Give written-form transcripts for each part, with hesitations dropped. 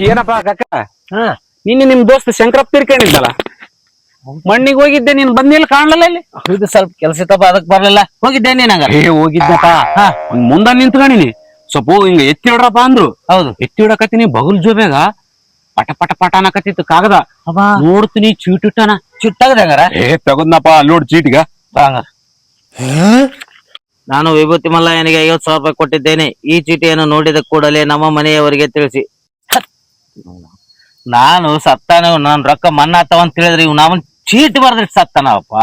ಏನಪ್ಪಾ ಕಾಕ ಹಾ ನಿನ್ನೆ ನಿಮ್ ದೋಸ್ತ ಶಂಕರಪ್ಪ ತೀರ್ಕೊಂಡಿದ್ದಲ್ಲ ಮಣ್ಣಿಗೆ ಹೋಗಿದ್ದೆ ನೀನ್ ಬಂದಿಲ್ಲ ಕಾಣ್ಲಲ್ಲ ಇಲ್ಲಿ. ಇದು ಸ್ವಲ್ಪ ಕೆಲಸ ಇತ್ತಪ್ಪ ಅದಕ್ಕೆ ಬರ್ಲಿಲ್ಲ. ಹೋಗಿದ್ದೆ ನೀನಂಗ? ಹೋಗಿದ್ದಪ್ಪ ಮುಂದ ನಿಂತ್ಕೊಂಡಿನಿ ಸ್ವಲ್ಪ ಹಿಂಗ ಎತ್ತಿ ಹಿಡ್ರಪ್ಪ ಅಂದ್ರು. ಹೌದು, ಎತ್ತಿ ಹಿಡಕತ್ತೀನಿ ಬಗುಲ್ ಜೋಬ್ಯಾಗ ಪಟ ಪಟ ಪಟ ಅನ್ನಕತ್ತಿತ್ತು ಕಾಗದ. ನೋಡ್ತೀನಿ ಚೀಟಿಟ್ಟನ. ಚಿಟ್ಟಾಗದಂಗಾರ ತಗದ್ನಪ್ಪ ನೋಡ್ ಚೀಟಿಗ. ನಾನು ವಿಭೂತಿ ಮಲ್ಲಯ್ಯನಿಗೆ 50,000 ರೂಪಾಯಿ ಕೊಟ್ಟಿದ್ದೇನೆ. ಈ ಚೀಟಿಯನ್ನು ನೋಡಿದ ಕೂಡಲೇ ನಮ್ಮ ಮನೆಯವರಿಗೆ ತಿಳಿಸಿ. ನಾನು ಸತ್ತಾನ ನನ್ ರೊಕ್ಕ ಮನ್ನಾ ಆತವಂತ ತಿಳಿದ್ರಿ ಇವ್ ನಾವನ್ ಚೀಟಿ ಬರ್ದ್ರಿ ಸತ್ತಾನಪ್ಪ.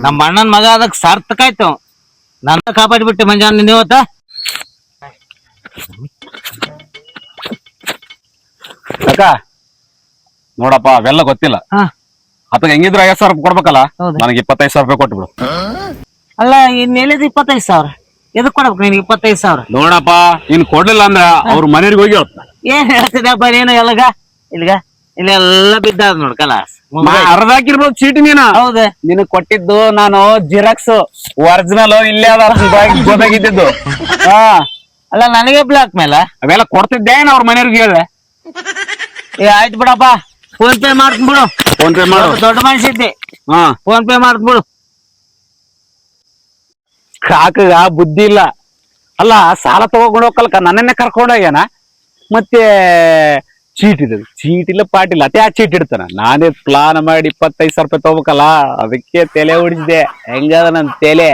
ನಮ್ಮ ಅಣ್ಣನ ಮಗ ಅದಕ್ ಸಾರ್ಥಕ ಆಯ್ತು. ನನ್ನ ಕಾಪಾಡಿಬಿಟ್ಟೆ ಮಂಜಾನ ನೀವತ್ತ. ಕಾಕ ನೋಡಪ್ಪ ಅವೆಲ್ಲ ಗೊತ್ತಿಲ್ಲ. ಅತ್ತಗ ಹೆಂಗಿದ್ರು 50,000 ರೂಪಾಯಿ ಕೊಡ್ಬೇಕಲ್ಲ. ನನಗೆ 25,000 ರೂಪಾಯಿ ಕೊಟ್ಬಿಡು. ಅಲ್ಲ ಇನ್ ಹೇಳಿದ್ 25,000 ಎದಕ್ ಕೊಡ್ಬೇಕು ನಿನ್ಗೆ 25,000? ನೋಡಪ್ಪ ಇನ್ ಕೊಡ್ಲಿಲ್ಲ ಅಂದ್ರ ಅವ್ರ ಮನೆಯವ್ರಿಗೆ ಹೋಗಿ ಹೇಳ್ತ. ಏನ್ ಹೇಳ್ತಿದ್ದಪ್ಪ ನೀನು? ಎಲ್ಗ ಇಲ್ಗ ಇಲ್ಲೆಲ್ಲ ಬಿದ್ದಾದ ನೋಡ್ಕಲ್ಲ. ಅರ್ಧ ಹಾಕಿರ್ಬೋದು ಚೀಟಿ ನೀನ. ಹೌದ, ನಿನಗ್ ಕೊಟ್ಟಿದ್ದು ನಾನು ಜಿರಾಕ್ಸ್, ಒರಿಜಿನಲ್ ಇಲ್ಲೇ ಗೊತ್ತಾಗಿದ್ದು. ಅಲ್ಲ ನನಗೆ ಬ್ಲಾಕ್ ಮೇಲೆ ಅವೆಲ್ಲ ಕೊಡ್ತಿದ್ದೆ ಅವ್ರ ಮನೆಯವ್ರಿಗೆ ಹೇಳ್ದೆ. ಆಯ್ತು ಬಿಡಪ್ಪ, ಫೋನ್ ಪೇ ಮಾಡ್ತೀನಿ ಬಿಡು. ಫೋನ್ ಪೇ ಮಾಡು. ದೊಡ್ಡ ಮನುಷ್ಯ ಇದ್ದೆ. ಫೋನ್ ಪೇ ಮಾಡ್ತೀನಿ ಬಿಡು. ಕಾಕಗ ಬುದ್ಧಿ ಇಲ್ಲ. ಅಲ್ಲ ಸಾಲ ತಗೊಂಡ್ ಹೋಗಲ್ಕ ನನ್ನನ್ನೇ ಕರ್ಕೊಂಡೋಗ್ಯಾನ. ಮತ್ತೆ ಚೀಟಿಲ್ಲ ಪಾಟಿಲ್ಲ ಅತ್ತೆ ಆ ಚೀಟಿ ಇಡ್ತಾನ. ನಾನೇ ಪ್ಲಾನ್ ಮಾಡಿ 25,000 ರೂಪಾಯಿ ತಗೋಬೇಕಲ್ಲ, ಅದಕ್ಕೆ ತಲೆ ಹೊಡಿಸಿದೆ. ಹೆಂಗದ ನನ್ ತಲೆ.